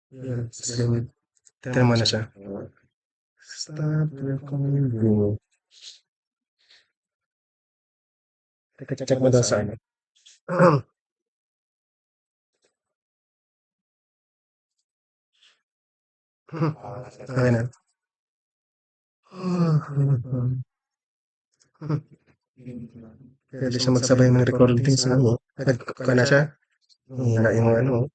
Yan, slim. Tignan mo na siya. Stop recording. Check mo daw sa ano. Okay na. Pwede siya magsabay ng recording sa ano. Nagka na siya. Hinain mo ano.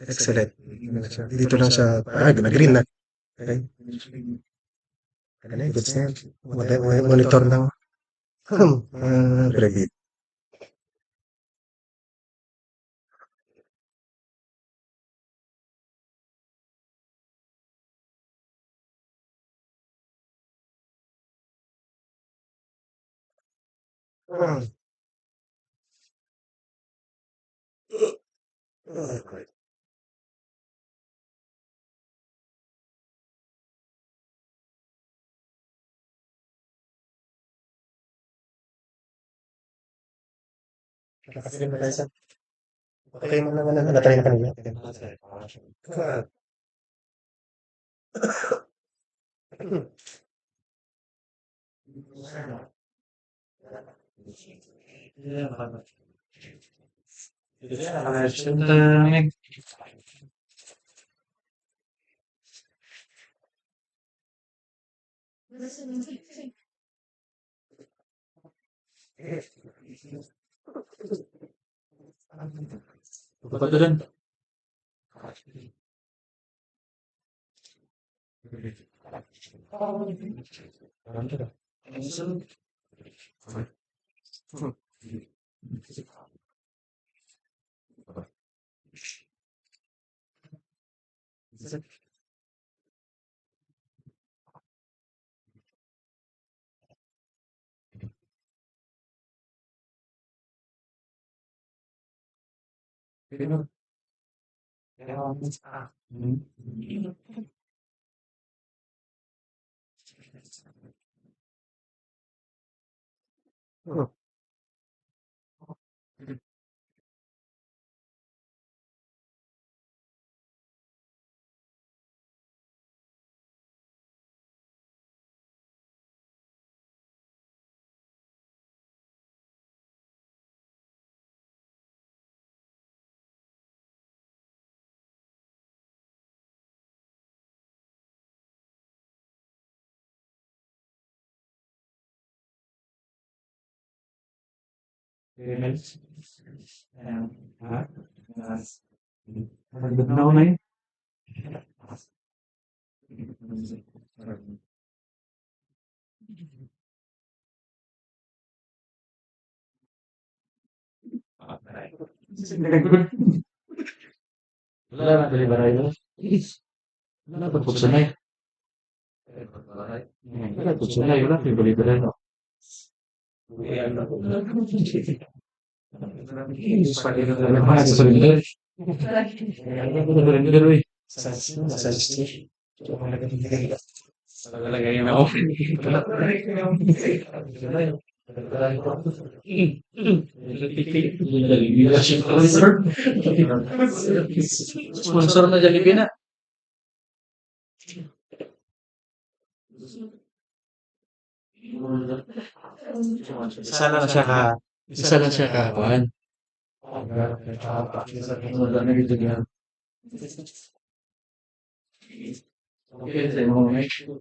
Excellent. Dito lang siya. Nag-green na. Okay. Ano, good na. Monitor lang. Very good. Nakasilim na tayo sa. Okay mo naman na natry na kanina. Kebetulan. Wala na delivery mo. Wala ba pagsanay? Wala pagsanay, wala delivery mo. Pwede na naman sa surrender. Surrender, uy. Sa station. Nakalagay na ako. Sponsor na Jollibee na. Isa lang siya ka. Isa lang siya ka. Kuhan. Wala na dito yan. Okay, sa mga make.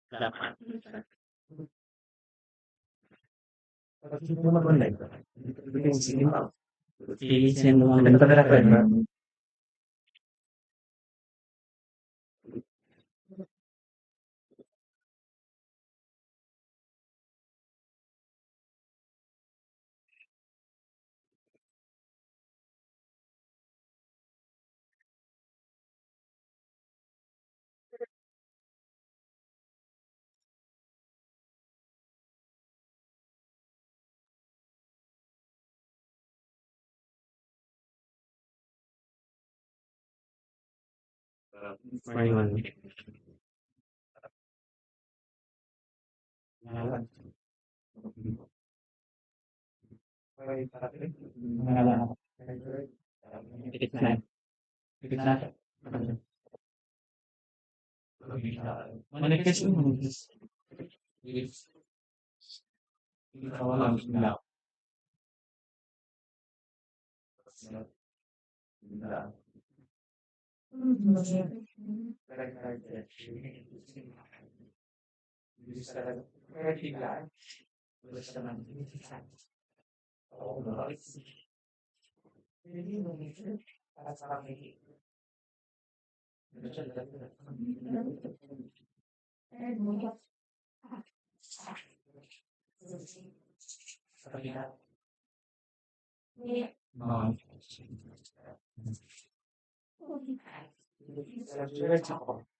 dapat. Pati naman online. Yung sige pa. Pilisin mo ang nagpapalakad. Ngayon, Ikit na. Ikit na. Manifest mo. Ikaw lang na.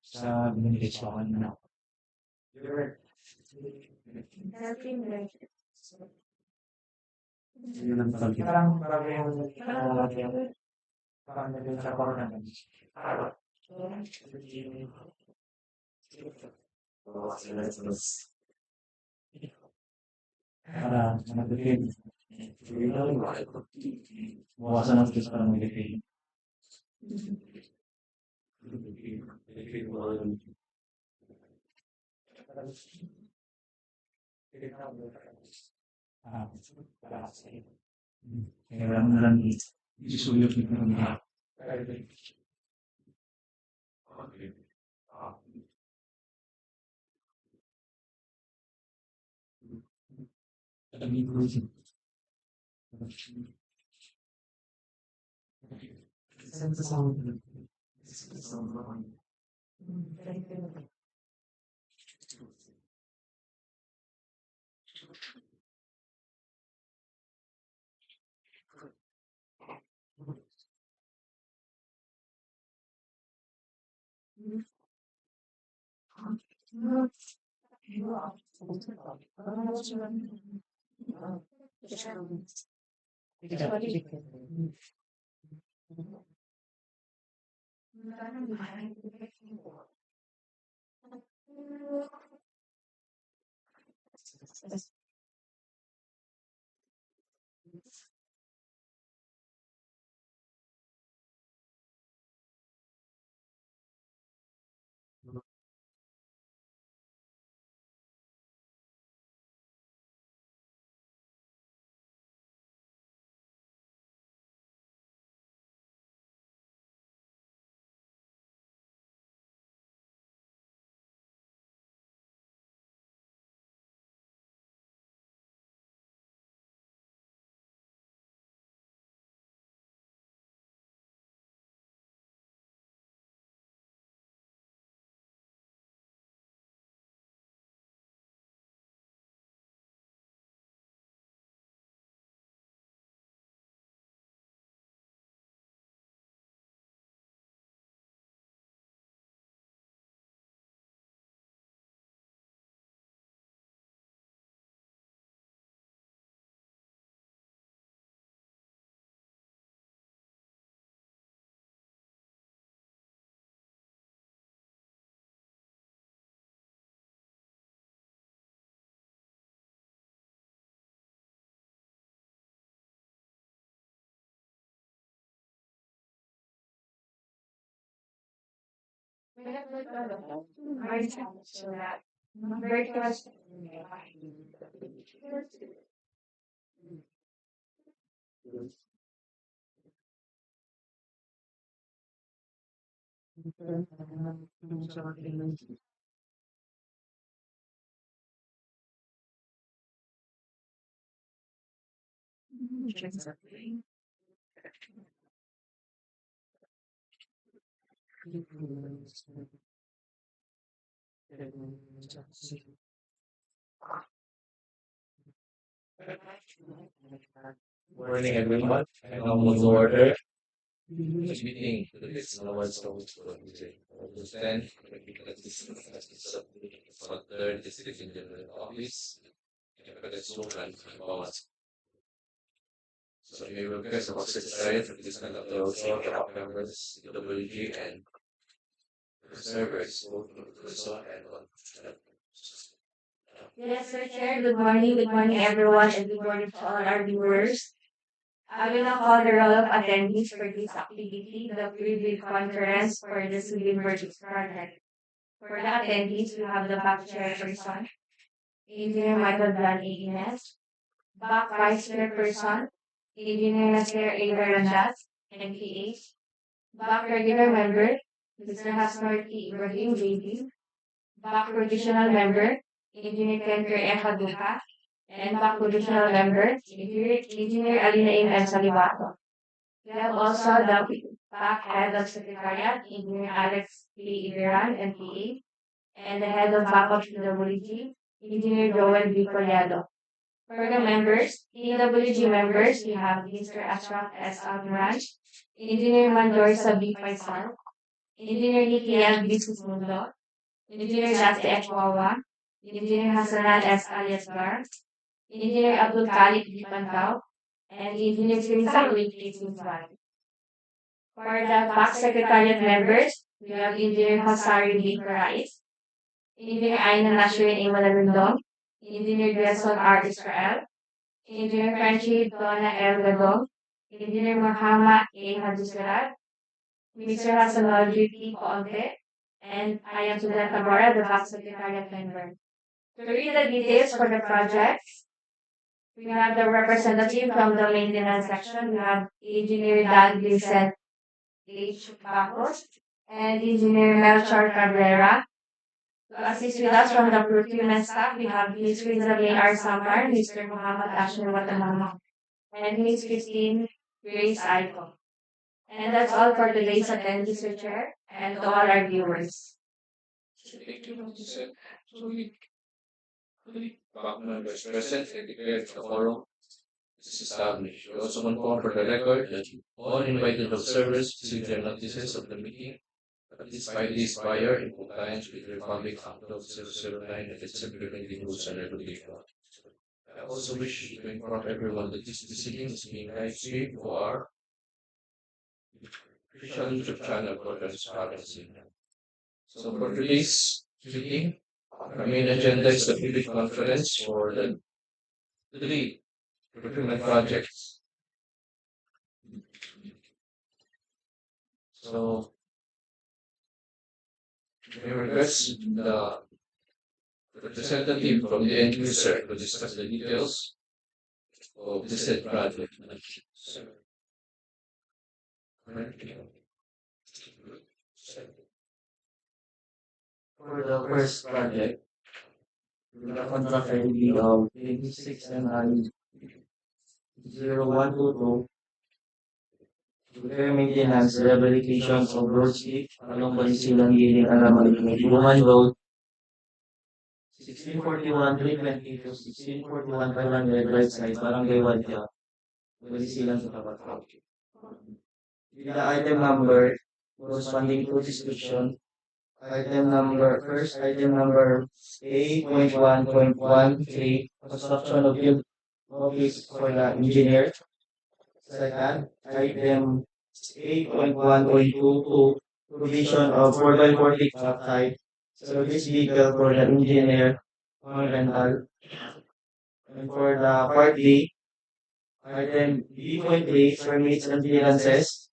Sa Banisilan na. Yun ang pag- Parang parang sa corona. Para mag-defend. Buwasan ang stress para mag-defend. Para sa iyo. Kaya lang lang isulit ng mga amigos. Sense sound. Morning, everyone. I come on order. This meeting is no one's going to understand because this is for third district in the office. But it's so run about. So we will get about secretariat for this kind of the members, DPWH and servers. So and Yes, Sir Chair. Good morning, everyone, and good morning to all our viewers. I will now call the roll of attendees for this activity, the pre-bid conference for the Civil Virtues Project. For the attendees, we have the back chairperson, Engineer Michael Blan Ines, back vice chairperson, Engineer Nasir A. Verandas, NPA, back regular member, Mr. Hasnor T. Ibrahim, JD, back provisional member, Engineer Kenker Ehaduka, and back provisional member, Engineer Alinain M. Salivato. We have also the back head of Secretariat, Engineer Alex P. Iveran, NPA, and the head of backup PWG, Engineer Joel B. Collado. For the members, PWG members, we have Mr. Ashraf S. Almiran, Engineer Mandor Sabi Faisal, Engineer Nikki L. Bismundo, Engineer Dati H. Wawa, Engineer Hasanan S. Aliasgar, Engineer Abdul Khalid B. Pantao, and Engineer Sinsa Wiki Sinzwan. For the back secretariat members, we have Engineer Hasari B. Rais, Engineer Aina Nasrin A. Malarundong, Engineer Gerson R. Israel, Engineer Frenchie Donna L. Gadong, Engineer Muhammad A. Hadisurat, Mr. Hasanol P. Poonte, and I am Sudan Tabora, the back secretariat member. To read the details for the projects, we have the representative from the maintenance section. We have Engineer Dan Vincent H. Bacos and Engineer Melchor Cabrera. To assist with us from the procurement staff, we have Ms. Rizabin R. Samar, Mr. Muhammad Ashner Watamama, and Ms. Christine Grace Aiko. And that's all for today's attendance, Mr. Chair, and to all our viewers. thank you, Mr. Sir. So we back members present and declare the forum is established. We also confirm for the record that all invited observers received their notices of the meeting at least 5 days prior in compliance with the Republic Act of 009 and its implementing rules and regulations. I also wish to inform everyone that this proceeding is being live streamed for our official YouTube channel for transparency. So for today's meeting, our main agenda is the public conference for the three procurement projects. So we request the representative from the end user to discuss the details of the said project. For the first project, the contract ID of 26 and 0122, repair maintenance rehabilitation of Brgy along Banisilan, Guiling, Alamada, Libungan Road, 1641 320 to 1641 500 right side, Barangay Wadya, Banisilan, Cotabato. The item number corresponding to description. Item number A.1.13, construction of field office for the engineer. Second, item 8.1.22, provision of 4x40 truck type, service vehicle for the engineer on rental. And for the part B, item B.3, permits and clearances.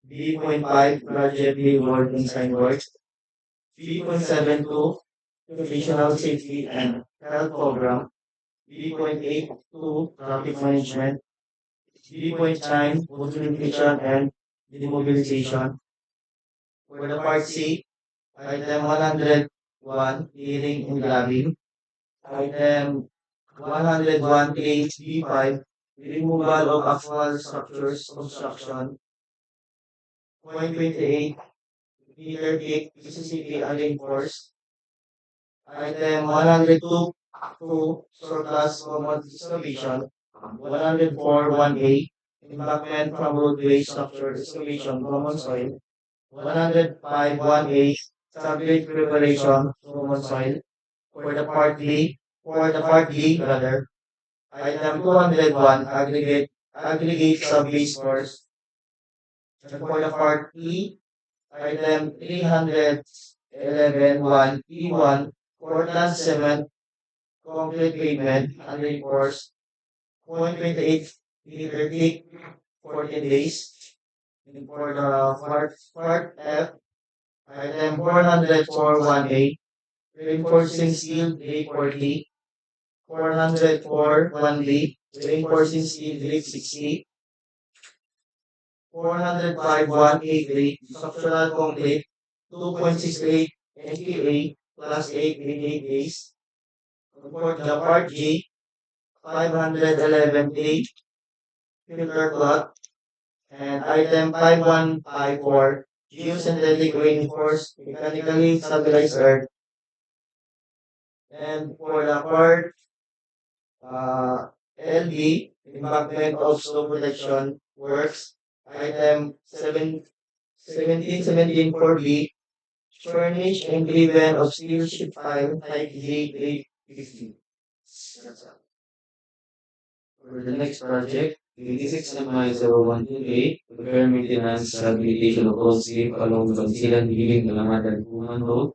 B.5, project billboard and signboards. 3.72, professional safety and health program. 3.82, traffic management. 3.9, motorization and demobilization. For the part C, item 101, hearing and glabbing. Item 101, claims B5, removal of asphalt structures construction. 0.28 meter thick PCCP unreinforced. Item 102 surplus common excavation. 104 1A embankment from roadway structure excavation common soil. 105 1A subgrade preparation common soil. For the part D rather. Item 201 aggregate sub-base course. And for the part E, item 311 1E1 Portland cement concrete pavement unreinforced 0.28 meter thick 14 days. And for the part F, item 404 1A reinforcing steel grade 40, 404 1B reinforcing steel grade 60, 405 1A3 structural concrete 2.68 MPa plus 8 88 days. For the part G, 511A filter cloth and item 5154 geosynthetic reinforced mechanically stabilized earth. And for the part LB, embankment of slope protection works, item 1717 4B, furnish and driven of steel sheet pile height J 850. For the next project, 86 MI 0128, repair maintenance rehabilitation of road slip along Banisilan, Guiling, Alamada, Libungan Road.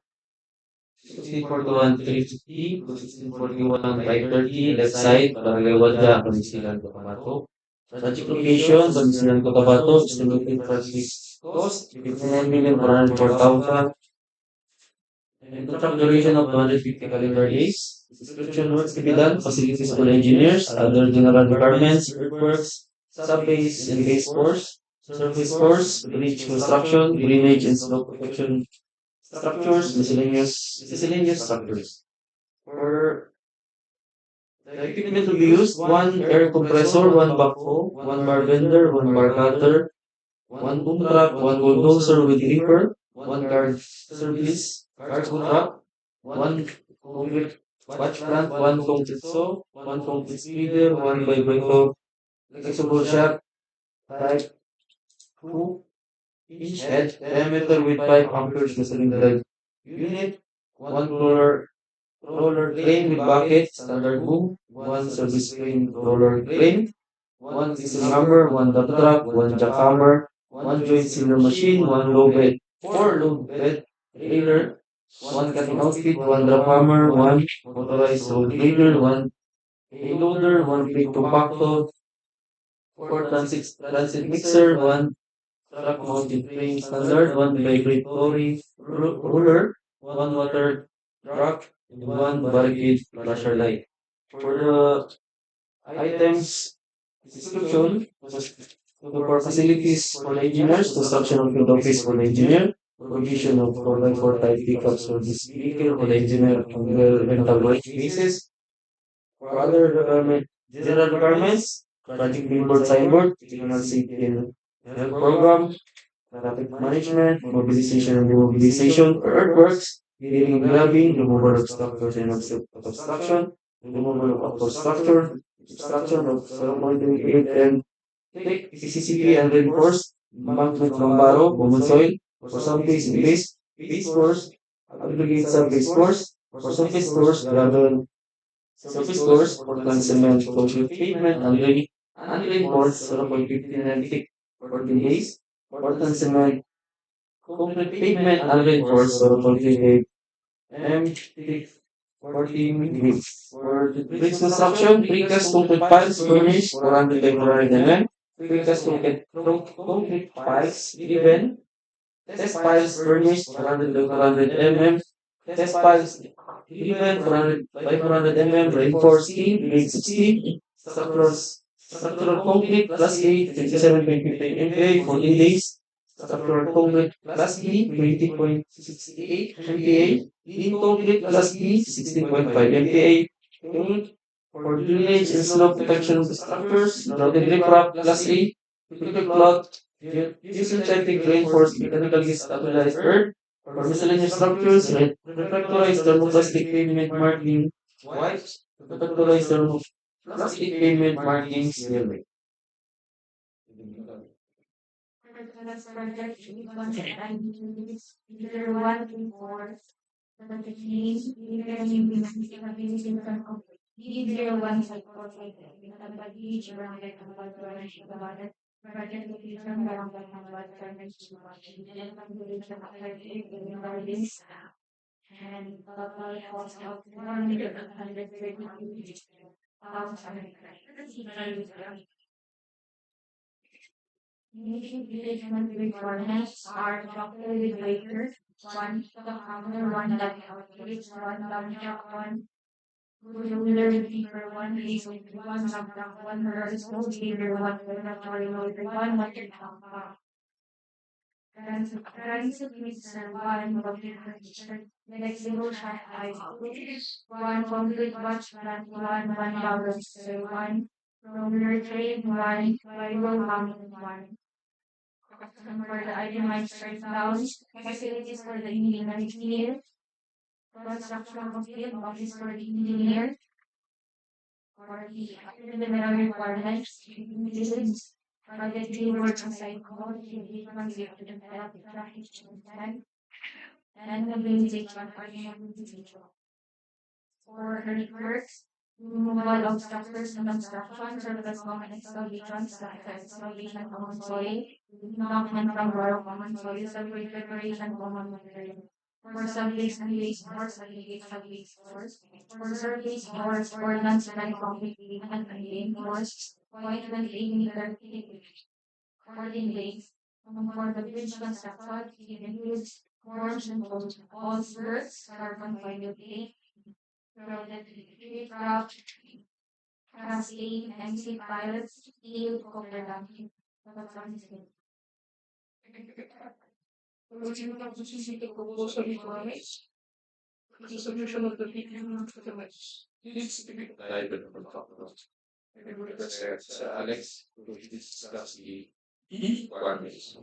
1641 350 to 1641 530, left side, Barangay Wadya, Banisilan, Cotabato. Project location, Banisilan, Cotabato, estimated project cost, 59,404,000. And contract duration of 250 calendar days. Description works to be done, facilities for engineers, other general requirements, earthworks, sub-base and base course, surface course, bridge construction, drainage and slope protection structures, miscellaneous structures. For the equipment to be used, one air compressor, one backhoe, one bar bender, one bar cutter, one boom truck, one bulldozer with reaper, one guard service, cargo truck, one concrete watch plant, one concrete saw, one concrete spreader, one vibrator, flexible shaft, type 2-inch head diameter with 5 amperes measuring the unit, one roller crane with bucket, standard boom, one service crane roller crane, one diesel hammer, one dump truck, one jackhammer, one joint sealer machine, one low bed, four low bed trailer, one cutting outfit, one drop hammer, one motorized road grader, one payloader, one plate compactor, four transit mixer, one truck mounted frame standard, one vibratory ruler, one water truck, and one barricade flasher light. For the items description, for facilities for the engineers, construction of field office for the engineer, provision of 4x4 type pickups for this vehicle for the engineer on the rental basis. For other general requirements, project billboard signboard, signal safety and health program, traffic management, mobilization and demobilization, earthworks, clearing and grabbing, removal of structures and obstruction, removal of upper structure, obstruction of 0.28 and thick PCCP and reinforced, embankment from barrow, common soil, for some base and base course, aggregate sub-base course, for surface course, gravel, surface course, Portland cement, concrete pavement, unreinforced 0.15 and thick 14 days, Portland cement, concrete pavement, unreinforced 0.38 m thick 14 days. For the bridge construction, precast concrete piles furnished 400 by 400 mm, precast concrete piles driven, test piles furnished 400 by 400 mm, test piles driven 400 by 400 mm, reinforced steel, grade 16, structural concrete class A 57.50 MPa 14 days, structural concrete class B 20.68 MPa, lean concrete class B 16.5 MPa, paint For drainage and slope protection structures, routed riprap, class A, cricket plot, synthetic reinforced mechanically stabilized earth, for miscellaneous structures, reflectorized thermoplastic pavement marking white, reflectorized thermoplastic pavement markings yellow. This project is concept activities, either 1 to 4, but the team, even in D01 cycle, Tambad beach around the Tambad branch of the water, project location around the Tambad branch of the water, and population of 30 in gardens, and total cost of 132,000. Engagement requirements are doctor with waiter, 1 to counter, 1 that calculates, 1 dump truck, 1 ruler with paper, 1 case with 1 subtract, 1 nurse, no behavior, 1 laboratory loader, 1 water pump. Transit mixer, 1 public register, flexible shot ice, 1 concrete watch plant, 1 balance, 1 roller tray, 1 viral mountain, 1. For the itemized breakdowns, facilities for the engineer, construction complete, office for the engineer, for the preliminary requirements, utilities, for the teamwork site code, engagement to develop the traffic plan, and the organization for the individual. For earthworks, removal of structures and obstruction, surface common excavations, like excavation common soil, development from rural common soil, survey preparation common material. For surveys and waste stores, aggregate survey stores. For surveys stores, for non-cement concrete pavement and lane floors, 0.28 meter thick, 14 lanes. For the bridge construction, it includes forms and poles, all works, carbon fiber plate, route, class A, MC pilots, steel, copper dumping. That's on this game. Proposal requirements. The solution of the DPWH Cotabato. This to be divided from top of it. I would request Alex to discuss the requirements.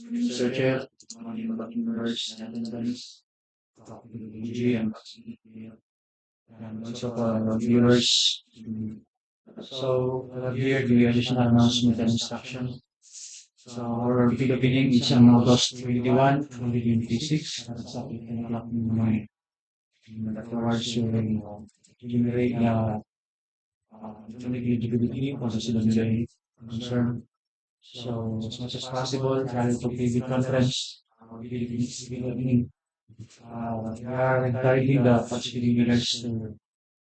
Mr. Chair, members, attendants, Brgy, and also for viewers. So, here the additional announcement and instruction. So, our big opening is on August 21, 2026, at exactly 10 o'clock in the morning. And afterwards, we will generate the eligibility for the CWA concern. So, as much as possible, try to be the conference, Philippines big opening. We are encouraging the participating leaders to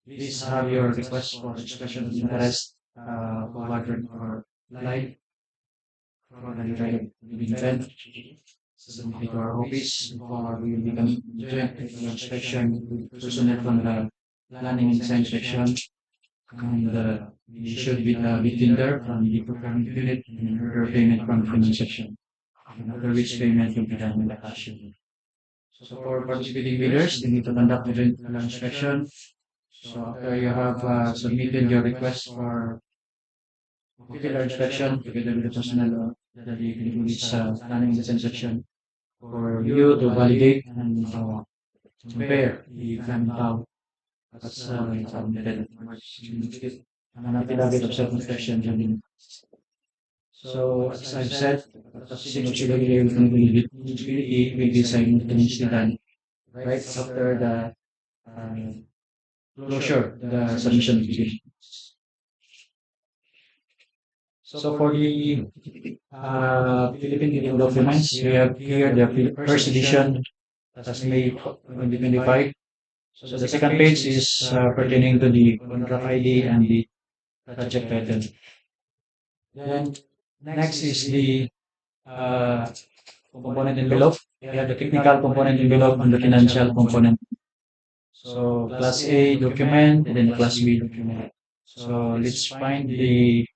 please have your request for expression of interest forwarded or live for the event. Submit to our office for we will become joint inspection with personnel from the planning and design section, and we should be within there from the procurement unit and order payment from the finance section. And after which payment will be done with the cash unit. So for participating bidders, they need to conduct the joint inspection. So after you have submitted your request for particular inspection together with the personnel that you can do this planning and design section for you to validate and compare the plan how that's submitted an affidavit of self-inspection. So as I've said, the signature eligibility will be simultaneously done right after the closure, the submission application. So for the Philippine Legal Documents, we have here the first edition that's May 2025. So the second page is pertaining to the contract ID and the project title. Then next is the component envelope. We have the technical component envelope and the financial component. So class A document and then class B document. So let's find the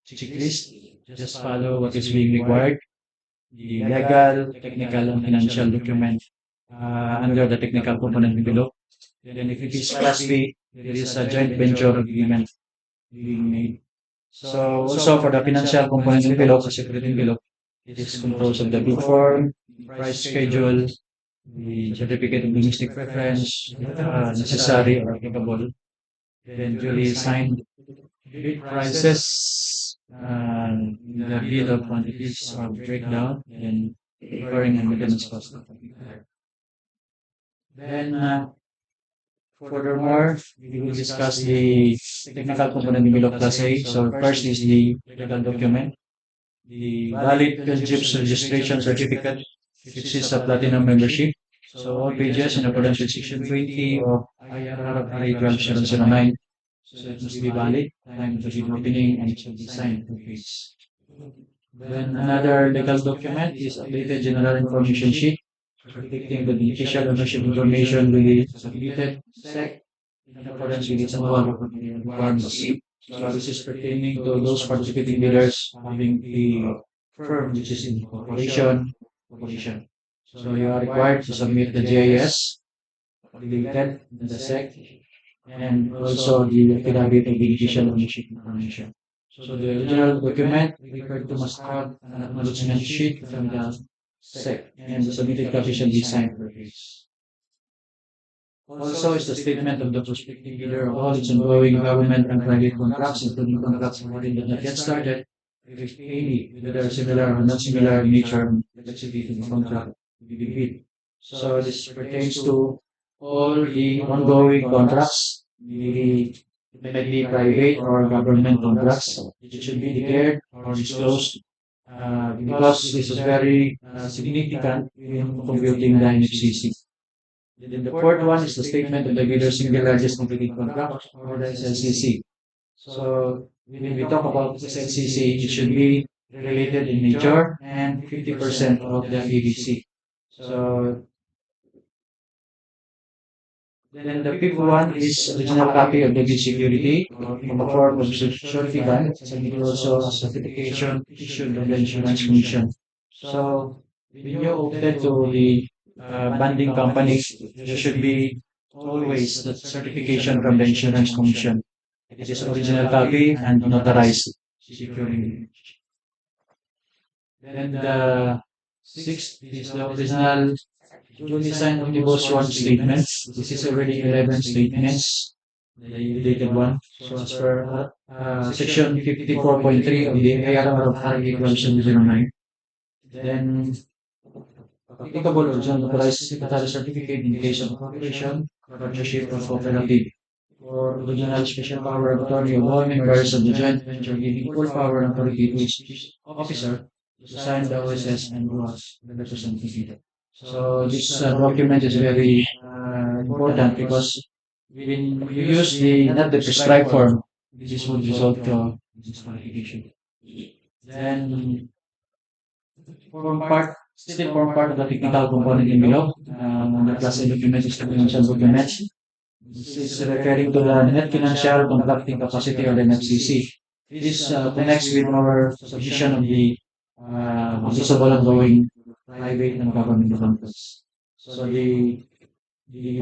checklist. Just follow what is being required. The legal, technical, and financial document under the technical component envelope. Then if it is class B, there is a joint venture agreement being made. So also for the financial component envelope, the separate envelope, it is composed of the bid form, price schedule, the certificate of domestic preference, necessary or applicable, then duly signed bid prices, the bid of quantities or breakdown, and recurring and maintenance costs. Then, furthermore, we will discuss the technical component envelope class A. So first is the legal document, the valid PhilGIPS registration certificate, which is a platinum membership. So all pages in accordance with section 20 of IRRA 12009. So it must be valid, time of the bid opening, and it should be signed two pages. Then another legal document is updated general information sheet, predicting the beneficial ownership information with the submitted SEC in accordance with its annual requirements. So this is pertaining to those participating bidders having a firm which is in corporation. So you are required to submit the GIS updated in the SEC and also the affidavit of beneficial ownership information. So the original document referred to must have an acknowledgement sheet from the SEC and the submitted copy shall be signed per page. Also is the statement of the prospective bidder of all its ongoing government and private contracts, including contracts awarded but not yet started, if any, whether similar or not similar in nature and complexity to the contract to be bid. So this pertains to all the ongoing contracts, maybe it might be private or government contracts. It should be declared or disclosed because this is very significant in computing the NFCC. Then the fourth one is the statement of the bidder's single largest completed contract or the SLCC. So when we talk about SLCC, it should be related in nature and 50% of the ABC. So then the fifth one is original copy of the bid security in the form of surety bond, and also a certification issued by the insurance commission. So when you opted to the bonding company, there should be always the certification from the insurance commission. It is original copy and notarized security. Then the sixth is the original duly signed omnibus one statement. This is already 11 statements, the dated one. So as per section 54.3 of the ARR of RA 12009. Then applicable original notarized secretary certificate in case of corporation, partnership, or cooperative. Or original special power of attorney of all members of the joint venture giving full power and authority to its officer to sign the OSS and rules the representative. So this document is very important because when you use the not the prescribed form, this would result to disqualification. Then form part of the technical component envelope. The class A document is the financial document. This is referring to the net financial contracting capacity or the NFCC. This connects with our submission of the accessible ongoing private and government contracts. So the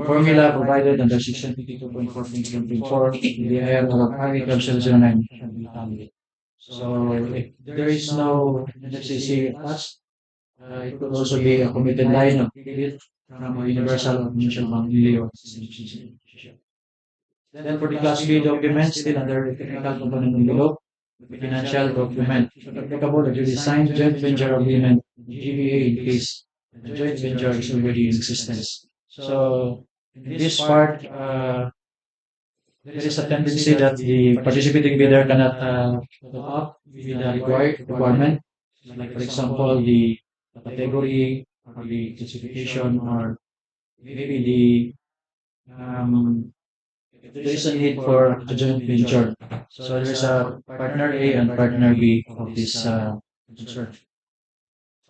formula provided under section 52.4 the IR of Agriculture 09 shall be found. So if there is no NFCC attached, it could also be a committed line of credit from a universal or commercial bank DEO. Then for the class B document, still under the technical component envelope, the financial document, applicable to the signed joint venture agreement, GVA in case the joint venture is already in existence. So in this part, there is a tendency that the participating bidder cannot top up with the required requirement, like for example the category or the classification or maybe the there is a need for a joint venture. So there's a partner A and partner B of this concern.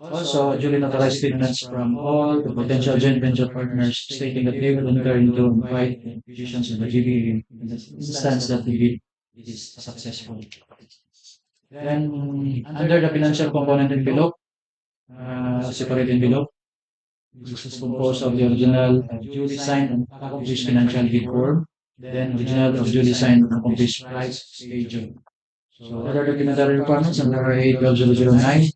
Also, duly notarized statements from all the potential joint venture partners stating that they will enter into implied contributions in the GBA in the instance that the bid is successful. Then, under the financial component envelope, separate envelope, which is composed of the original duly signed and published financial bid form, then original or duly signed accomplished flight schedule. So other documentary requirements under 8/009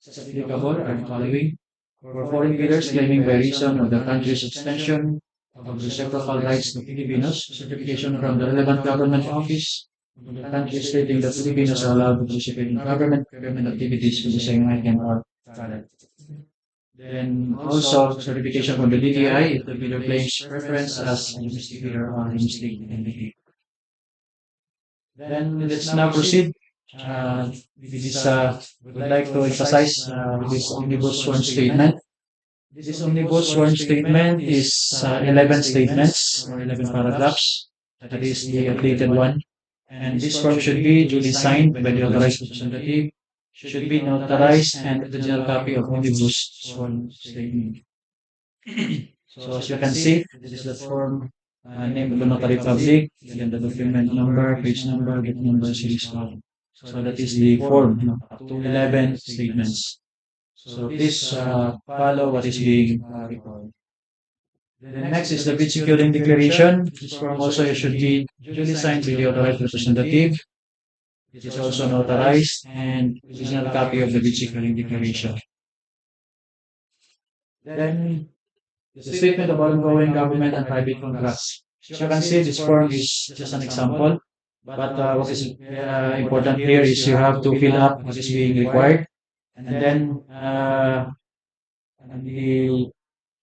as applicable are the following. For foreign bidders claiming by reason of the country's extension of reciprocal rights to Filipinos, certification from the relevant government office of the country stating that Filipinos are allowed to participate in government procurement activities with the same item or product. Then also certification from the DTI if the bidder claims preference as a domestic bidder or domestic entity. Then let's now proceed. With this, would like to emphasize this omnibus sworn statement. This omnibus sworn statement is 11 statements or 11 paragraphs. That is the updated one. And this form should be duly signed by the authorized representative, should be notarized, and the original copy of omnibus sworn statement. So as you can see, this is the form name of the notary public, then the document number, page number, date number, series code. So that is the form, up to 11 statements. So please follow what is being required. The next is the bid securing declaration. This form also should be duly signed by the authorized representative. It is also notarized and original copy of the bid securing declaration. Then the statement of ongoing government and private contracts. As you can see, this form is just an example. But what is important here is you have to fill up what is being required. And then on the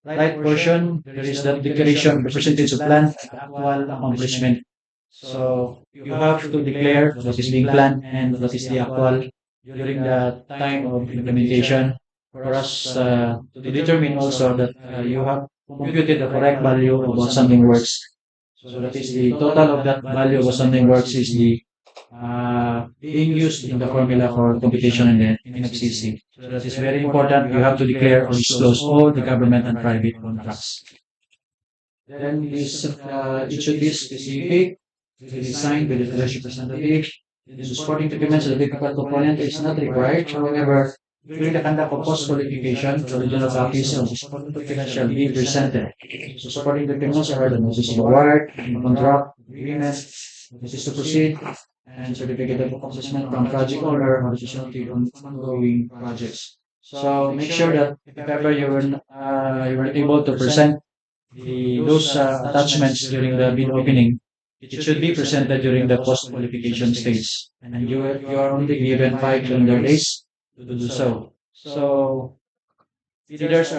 right portion, there is the declaration of the percentage of plan and actual accomplishment. So you have to declare what is being planned and what is the actual during the time of implementation for us to determine also that you have computed the correct value of what something works. So that is the total of that value of what something works is the being used in the formula for computation in the NFCC. So that is very important. You have to declare or disclose all the government and private contracts. Then this, it should be specific, designed by the leadership representative. The supporting documents of the difficult component is not required. However, during the conduct of post-qualification, the original copies of the supporting documents shall be presented. So supporting documents are the notice of award, contract, agreement, notice to proceed, and certificate of accomplishment from project owner or facility on ongoing projects. So make sure that if ever you were able to present those attachments during the bid opening, it should be presented during the post-qualification stage. And you are only given 5 calendar days to do so. So bidders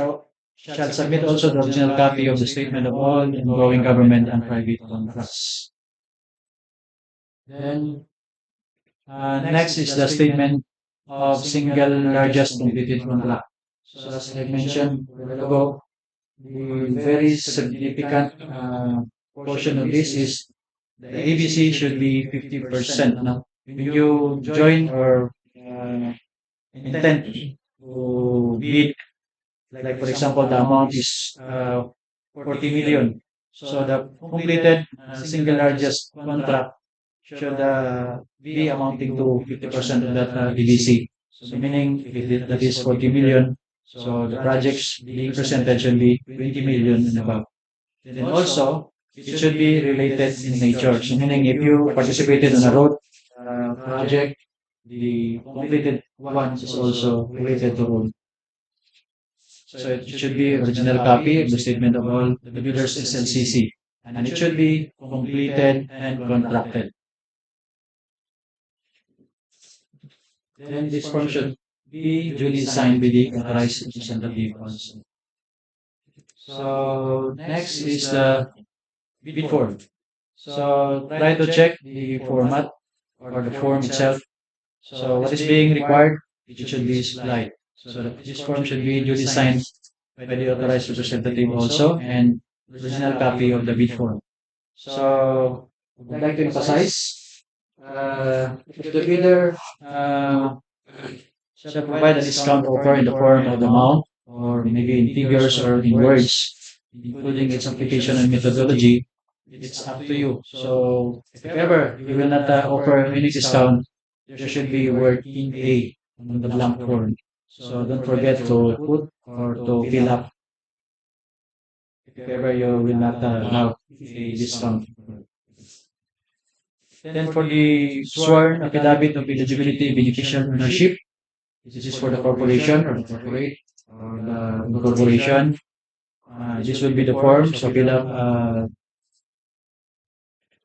shall submit also the original copy of the statement of all ongoing government and private contracts. Then next is the statement of single largest completed contract. So as I mentioned a while ago, the very significant portion of this is the ABC should be 50%. Now, when you join or intend to bid, like for example, the amount is 40 million. So the completed single largest contract should be amounting to 50% of that ABC. So meaning if that is 40 million, so the projects being presented should be 20 million and above. Then also, it should be related in nature. So meaning if you participated in a road project, the completed one is also related to road. So it should be original copy of the statement of all the bidders SLCC. And it should be completed and contracted. Then this form should be duly signed by the authorized representative also. So next is the bid form. So try to check the format or the form itself. So what is being required, it should be supplied. So this form should be duly signed by the authorized representative also and original copy of the bid form. So I would like to emphasize if the bidder shall provide a discount offer in the form of the amount or maybe in figures or in words, including its application and methodology, it's up to you. So if ever you will not offer any discount, there should be word in A on the blank form. So don't forget to put or to fill up. If ever you will not have a discount. Then for the sworn affidavit of eligibility beneficial ownership, this is for the corporation or the corporate or the corporation. This will be the form, so fill up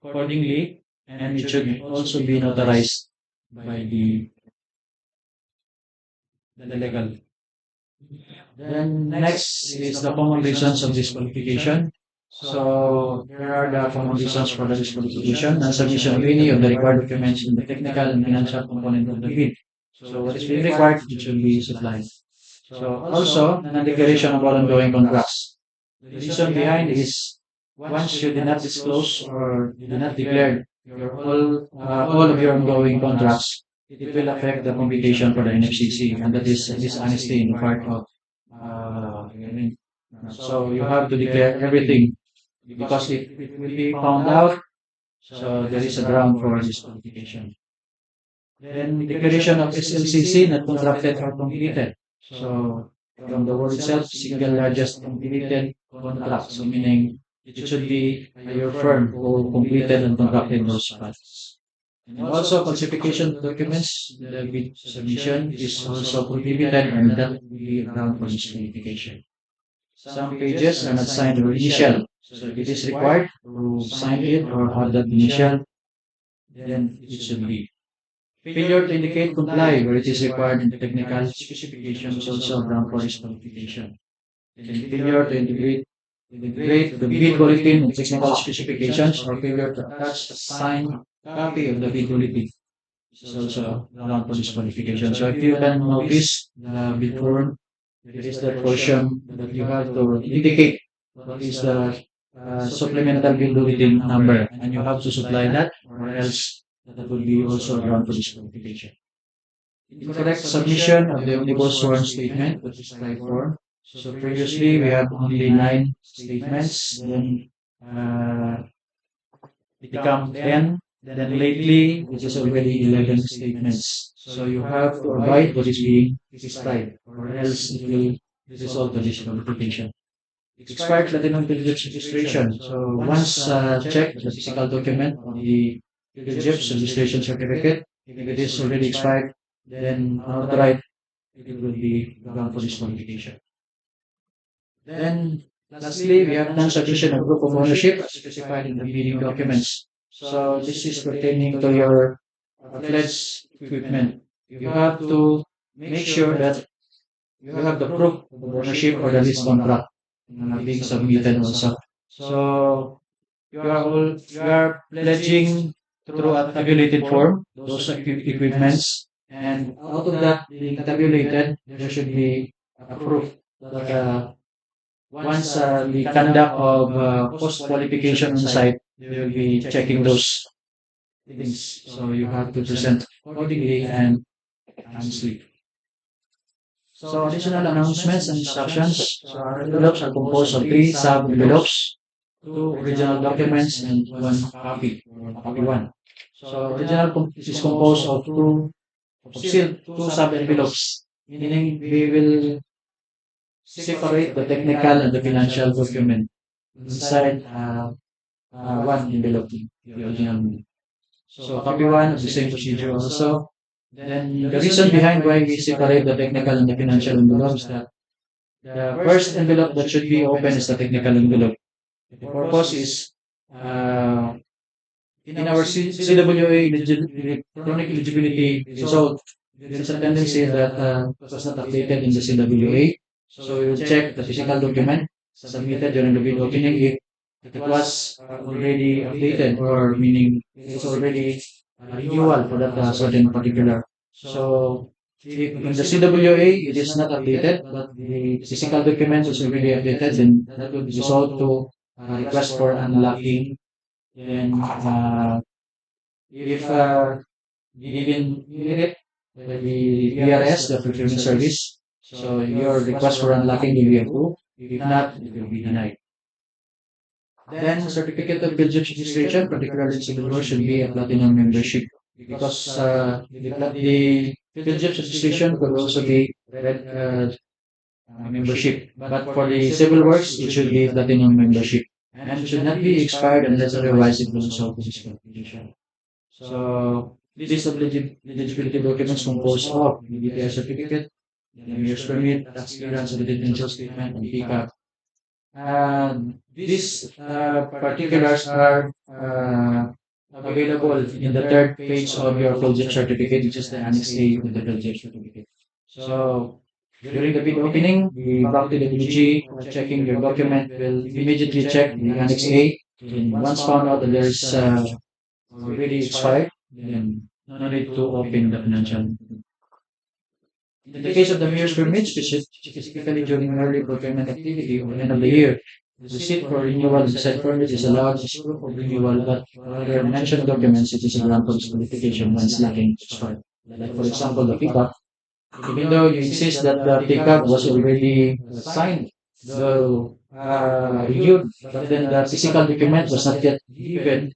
accordingly, and it should also be notarized by the legal. Then next is the common reasons of disqualification. So here are the common reasons for the disqualification: non-submission of any of the required documents in the technical and financial component of the bid. So what is being required, it should be supplied. So also, non-declaration of all ongoing contracts. The reason behind is once you did not disclose or did not declare all of your ongoing contracts, it will affect the computation for the NFCC, and that is dishonesty in the part of I mean, so you have to declare everything because if it will be found out, so there is a ground for disqualification. Then declaration of SLCC not contracted or completed. So from the word itself, single largest completed contract. So meaning it should be your firm who completed and contracted those projects. And also falsification of documents, the bid submission is also prohibited, and that will be a ground for disqualification. Some pages are not signed or initial. So if it is required to sign it or have that initial, then it should be. Failure to indicate comply where it is required in the technical specifications also a ground for disqualification. Then failure to integrate the bid bulletin and technical specifications, or failure to attach a signed copy of the bid bulletin is also a ground for disqualification. So if you can notice the bid form, there is that portion that you have to indicate what is the supplemental bid bulletin number, and you have to supply that, or else that will be also a ground for disqualification. Incorrect submission of the omnibus sworn statement, which is type form. So previously we have only 9 statements, then it become 10, then lately it is already 11 statements. So you have to abide what is being prescribed, or else it will result in disqualification. Expired platinum pilgrimage registration. So once checked the physical document on the pilgrimage registration certificate, if it is already expired, then unauthorized, it will be ground for disqualification. Then lastly, we have non-submission of group of ownership as specified in the bidding documents. So this is pertaining to your pledged equipment. You have to make sure that you have the proof of ownership or the lease contract being submitted also. So you are pledging through a tabulated form those equipments, and out of that being tabulated, there should be a proof that once the conduct of post qualification on site, they will be checking those things. So you have to present accordingly and honestly. So additional announcements and instructions. So our envelopes are composed of 3 sub-envelopes, 2 original documents, and 1 copy, or copy 1. So original is composed of 2 sealed 2 sub-envelopes, meaning we will separate the technical and the financial document inside one envelope, the original. So copy 1 of the same procedure also. Then the reason behind why we separate the technical and the financial envelopes is that the first envelope that should be open is the technical envelope. The purpose is in our CWA electronic eligibility result, there is a tendency that it was not updated in the CWA. So we will check the physical document submitted during the bid opening if it was already updated, or meaning it's already renewal for that certain particular. So if in the CWA it is not updated, but the physical document is already updated, then that would result to a request for unlocking. Then if given it by the PRS, the procurement service, so your request for unlocking will be approved. If not, it will be denied. Then certificate of Belgium registration, particularly in civil war, should be a platinum membership, because the Belgium registration could also be red membership, but for the civil works, it should be platinum membership, and should not be expired unless otherwise it will result in disqualification. So list of eligibility documents composed of the DPI certificate, the mayor's permit, tax clearance, residential statement, and PCAP. These particulars are available in the third page of your project certificate, which is the Annex A of the project certificate. So during the bid opening, the back to the Brgy checking your document will immediately check the Annex A. And once found out that there's already expired, then no need to open the financial. In the case of the mayor's permit, specifically during early procurement activity or end of the year, the receipt for renewal of the said permit is allowed as proof of renewal, but for other mentioned documents, it is a grant of disqualification once lacking expired. Like for example, the pickup. Even though you insist that the pickup was already signed, though reviewed, but then the physical document was not yet given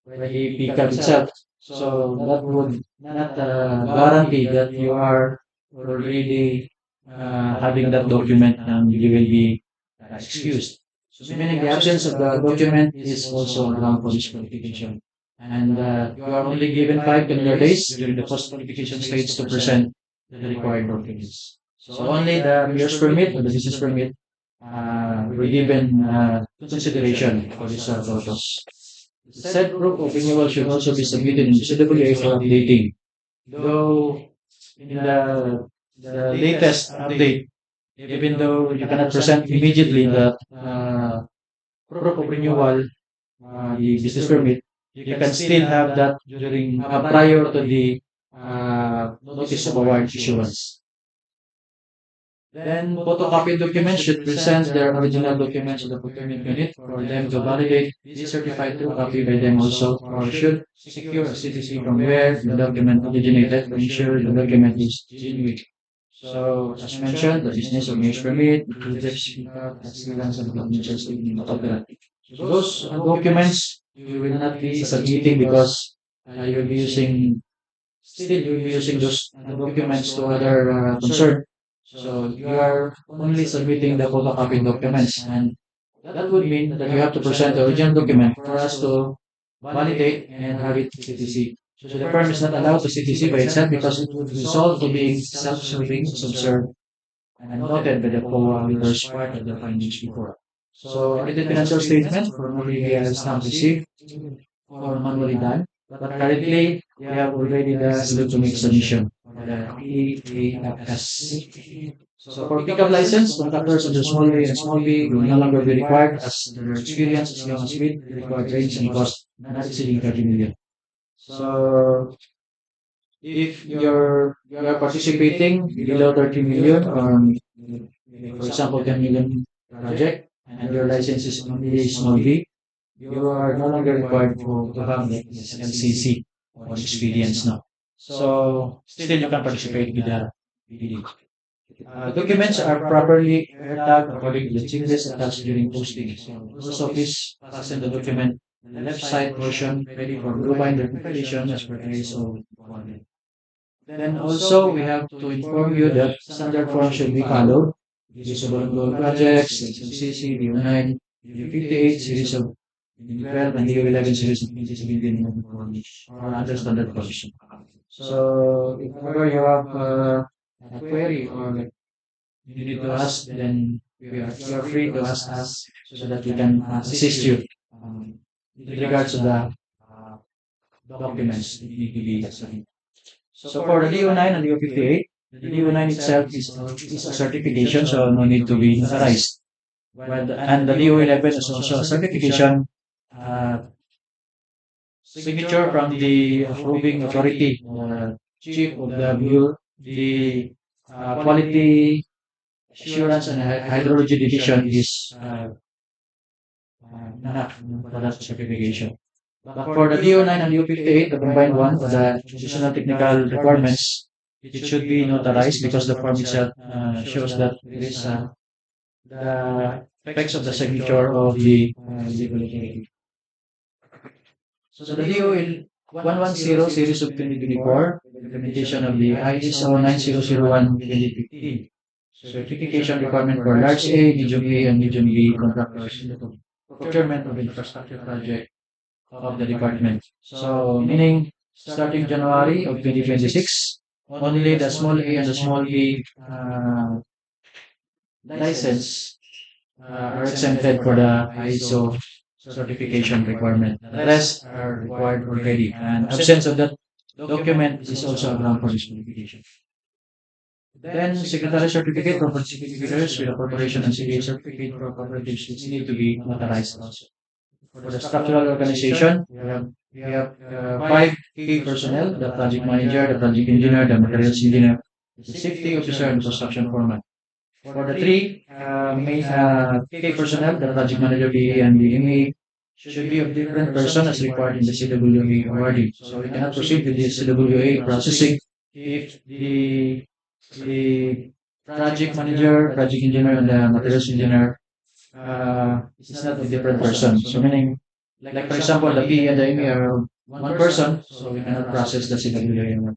by the pickup itself. So that would not guarantee that you are already having that document and you will be excused. So meaning the absence of the document is also a ground for disqualification. And you are only given 5 calendar days during the post-qualification stage to present the required documents. So only the mayor's permit or the business permit were given consideration for this purpose. Said proof of renewal should also be submitted in DPWH for updating. Though in the latest update, even though you cannot present immediately the proof of renewal, the business permit, you can still have that during prior to the notice of award issuance. Then photocopy documents should present their original documents to the procurement unit for them to validate, be certified through copy by them also, or should secure a CTC from where the document originated to ensure the document is genuine. So, as mentioned, the business of mayor's permit, projects, clearance, and financial statement of that. So those documents you will not be submitting because you will be using, still you will be using those documents to other concern. So you are only submitting the photocopy documents, and that would mean that you have to present the original document for us to validate and have it CTC. So the firm is not allowed to CTC by itself because it would result to being self-serving, observed, and noted by the COA with their part of the findings before. So audited financial statement formally is not received or manually done, but currently we have already the electronic submission for the EAFS. So for pickup license, contractors under small A and small B will no longer be required as their experience as long as with the required range and cost not exceeding 30 million. So if you are participating below 30 million on, for example, 10 million project and your license is only small B, you are no longer required to have like this LCC or experience now. So still you can participate with the BD. Documents are properly tagged according to the checklist attached during posting. So post office fasten the document on the left side portion ready for blue binder preparation as per ISO 100. Then also we have to inform you that standard form should be followed. Usable goal projects, CC, DO9, DO58 series of DO12 and DO11 series of 2017 or under standard forms. So if ever you have a query or like you need to ask, then you are free to ask us so that we can assist you with regards to the documents that need to be assigned. So for the DO9 and DO58, the DO9 itself is a certification, so no need to be notarized. And the DO11 is also a certification signature from the approving authority, chief of the bureau, the quality assurance and hydrology division is enough for that certification. But for the DO9 and DO58, the combined one, for the transitional technical requirements, it should be notarized because the form itself shows that there is the effects of the signature of the legal authority. So the DO 110 series of 2024, implementation of the ISO 9001 2015. Certification requirement for large A, medium A, and medium B contractors in the procurement of infrastructure project of the department. So meaning starting January of 2026. Only the small A and the small B license are exempted for the ISO certification requirement. The rest are required already, and absence of that document is also a ground for disqualification. Then, secretary certificate for certificators with a corporation and CPA certificate for cooperatives which need to be notarized also. For the structural organization, we have five key personnel: the project manager, the project engineer, the materials engineer, the safety officer, and construction foreman. For the three main key personnel, the project manager, BA, and BMA, should be of different person as required in the CWA awarding. So we cannot proceed with the CWA processing if the project manager, project engineer, and the materials engineer is not a different person. So meaning, like for example, the PE and the ME are one person, so we cannot process the CWA award.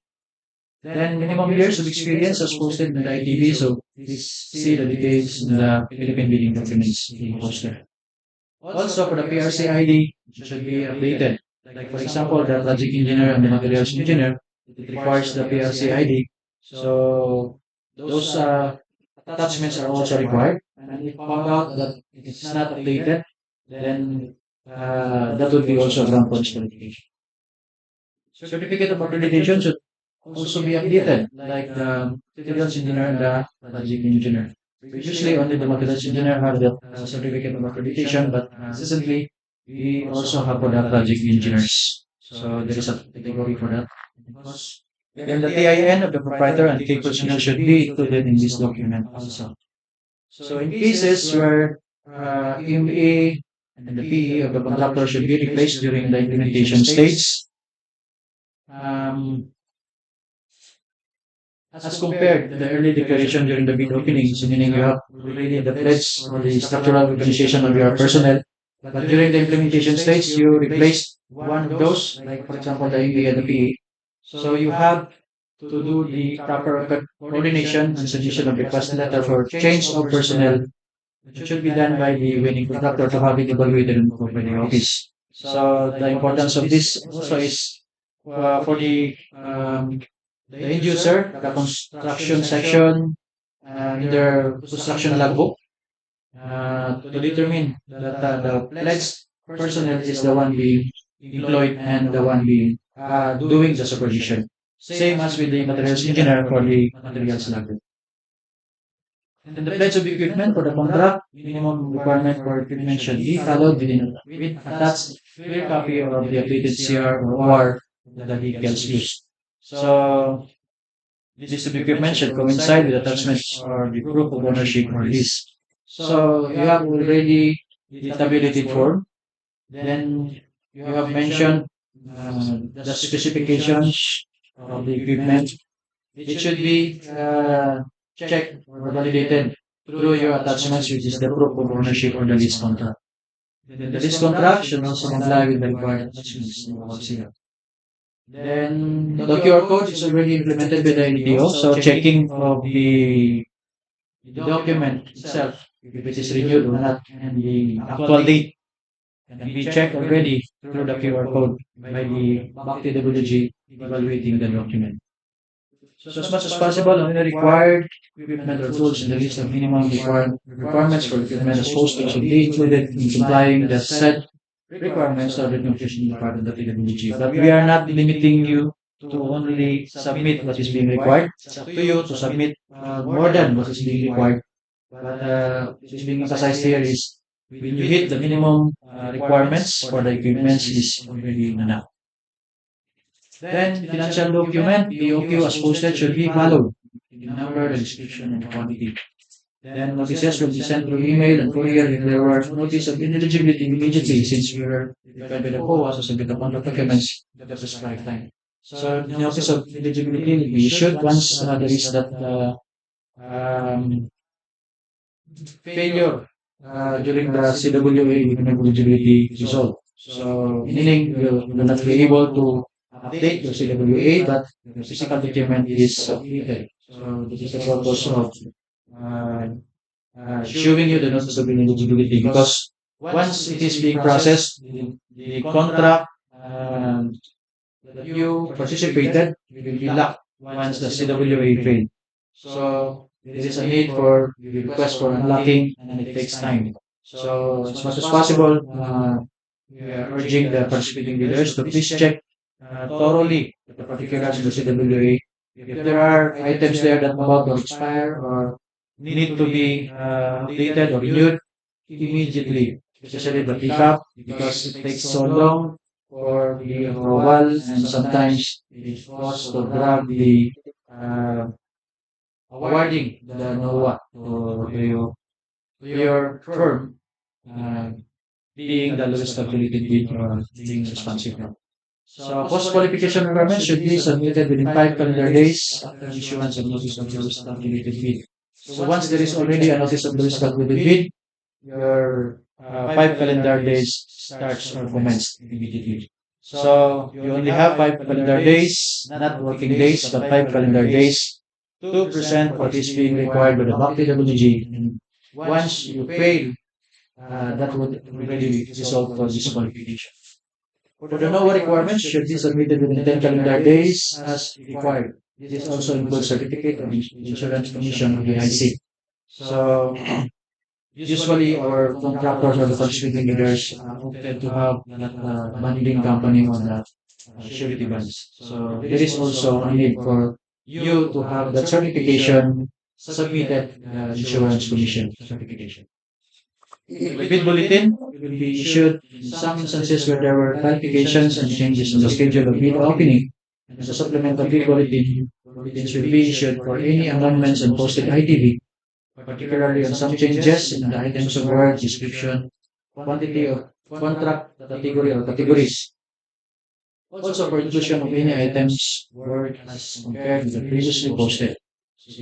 Then minimum years of experience as posted in the ITV. So please see the details in the Philippine bidding documents being posted. Also, for the PRC ID, it should be updated. Like for example, the project engineer and the materials engineer, it requires the PRC ID. So those attachments are also required. And if found out that it's not updated, then that would be also a ground for disqualification. Certificate of accreditation should also be updated, like the materials engineer and the project engineer. Usually only the materials engineer have the certificate of accreditation, but recently we also have for the project engineers. So there is a category for that. Then the TIN of the proprietor and key personnel should be included in this document also. So in cases where EMA and the PE of the contractor should be replaced during the implementation stage, as compared to the early declaration during the bid openings, meaning you have already the pledge or the structural organization of your personnel, but during the implementation stage, you replaced one of those, like for example, the MBA and the PA. So you have to do the proper coordination and submission of request letter for change of personnel. It should be done by the winning contractor to have it evaluated and approved by the office. So the importance of this also is for the end user, the construction section, in their construction logbook, to determine that the pledged personnel is the one being employed and the one being doing the supervision. Same as with the materials engineer for the materials logbook. And the pledge of equipment for the contract, minimum requirement for equipment should be followed with attached clear copy of the updated CR or OR of the vehicles used. So this equipment should coincide with attachments or the proof of ownership or lease. So you have already the tabulated form. Then you have mentioned the specifications of the equipment. It should be checked or validated through your attachments, which is the proof of ownership or the lease contract. Then the lease contract should also comply with the required attachments in the policy. Then the QR code is already implemented by the DEO, so checking of the document itself, if it is renewed or not, and the actual date can be checked already through the QR code by the DPWH evaluating the document. So as much as possible, only required equipment or tools in the list of minimum requirements for equipment as posted should be included in complying the said requirements of the notification part of the PWG. But we are not limiting you to only submit what is being required. It's up to you to submit more than what is being required. But what is being emphasized here is when you hit the minimum requirements for the equipment is already enough. Then financial document, BOQ as posted should be followed. The number, the description, and quantity. Then notices will be sent through email and courier if there were notice of ineligibility immediately, since we were defined by the COA to submit the contract documents at the prescribed time. So the notice of eligibility will be issued once there is that failure during the CWA eligibility result. So meaning you will not be able to update your CWA, but the physical document is updated. So this is the purpose of showing you the notice of ineligibility, because once it is being processed, the contract that you participated will be locked once the CWA failed. So there is a need for the request for unlocking and it takes time. So as much as possible, we are urging the participating leaders to please check thoroughly the particulars of the CWA. If there are items there that are about to expire or need to be updated or renewed immediately, especially the pickup, because it takes so long for the approval and sometimes it costs to drag the uh, awarding the NOAA to your firm, uh, being the lowest calculated bid or being responsive now. So post-qualification requirements should be submitted within 5 calendar days after issuance of notice of lowest calculated bid. So once there is already a notice of lowest calculated bid, your 5 calendar days starts or commenced immediately. So you only have 5 calendar days, not working days, but 5 calendar days to present what is being required by the BPWH. And once you fail, that would already result for disqualification. For the NOAA requirements should be submitted within 10 calendar days as required. This also includes certificate of insurance commission of the IC. So usually our contractors or the participating leaders opted to have that bonding company on the surety bonds. So there is also a need for you to have that certification submitted insurance commission certification. The bid bulletin will be issued in some instances where there were clarifications and changes in the schedule of bid opening, and the supplemental bid bulletins will be issued for any amendments and posted ITV, particularly on some changes in the items of work, description, quantity of contract category or categories. Also for inclusion of any items work as compared with the previously posted.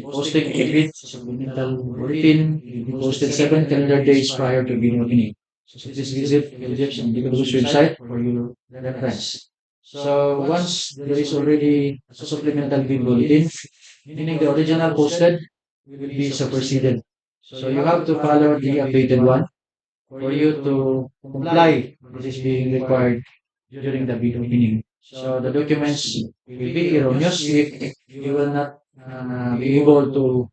Posting a bid supplemental bulletin will be posted 7 calendar days prior to bid opening. So please visit LGF's and DPW's website for your reference. So once there is already a supplemental bid bulletin, meaning the original posted will be superseded. So you have to follow the updated one for you to comply with what is being required during the bid opening. So the documents will be erroneous if you will not be able to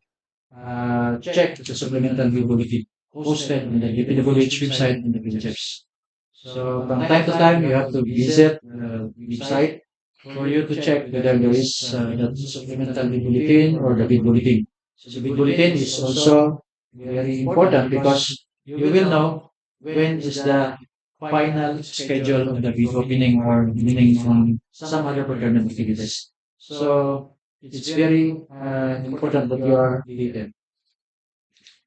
check the supplemental bid bulletin posted on the DPWH website and the PHFs. So from time to time, you have to visit the website for you to check whether there is the supplemental bid bulletin or the bid bulletin. So the bid bulletin is also very important because you will know when is the final schedule of the bid opening or meaning on some other procurement activities. So it's very important that you are updated.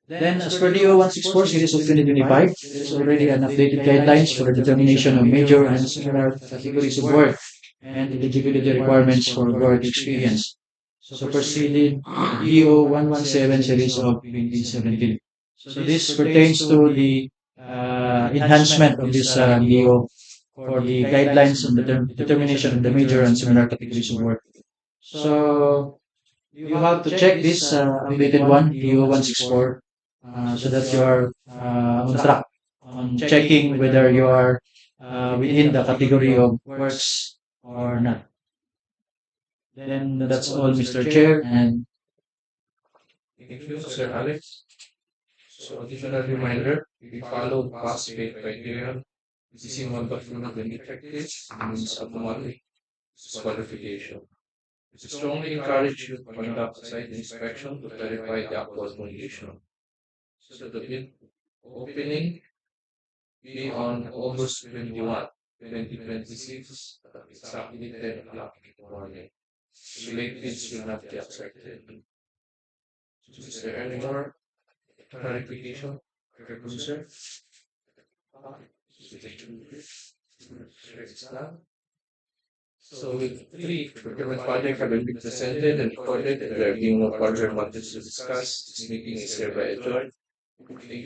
Then, as per DEO 164 series of 2025, there is already an updated guidelines for the determination of major and similar categories of work and eligibility requirements for work experience. Superseded DEO 117 series of 2017. So this pertains to the enhancement of this DEO for the guidelines on the determination of the major and similar categories of work. So you have to check this updated one, DEO 164, so that you are on track on checking whether you are within the category of works or not. Then that's all, Mr. Chair, and Thank you, Sir Alex. So additional reminder, we follow past faith criteria. Missing one document when effective means automatic disqualification. We strongly encourage you to conduct a site inspection to verify the actual condition. So the bid opening be on August 21, 2026, at exactly 10 o'clock in the morning. So late bids will not be accepted. So is there any more clarification, sir? So with three procurement projects have been presented and recorded, and there being no further matters to discuss, this meeting is hereby adjourned. Thank you.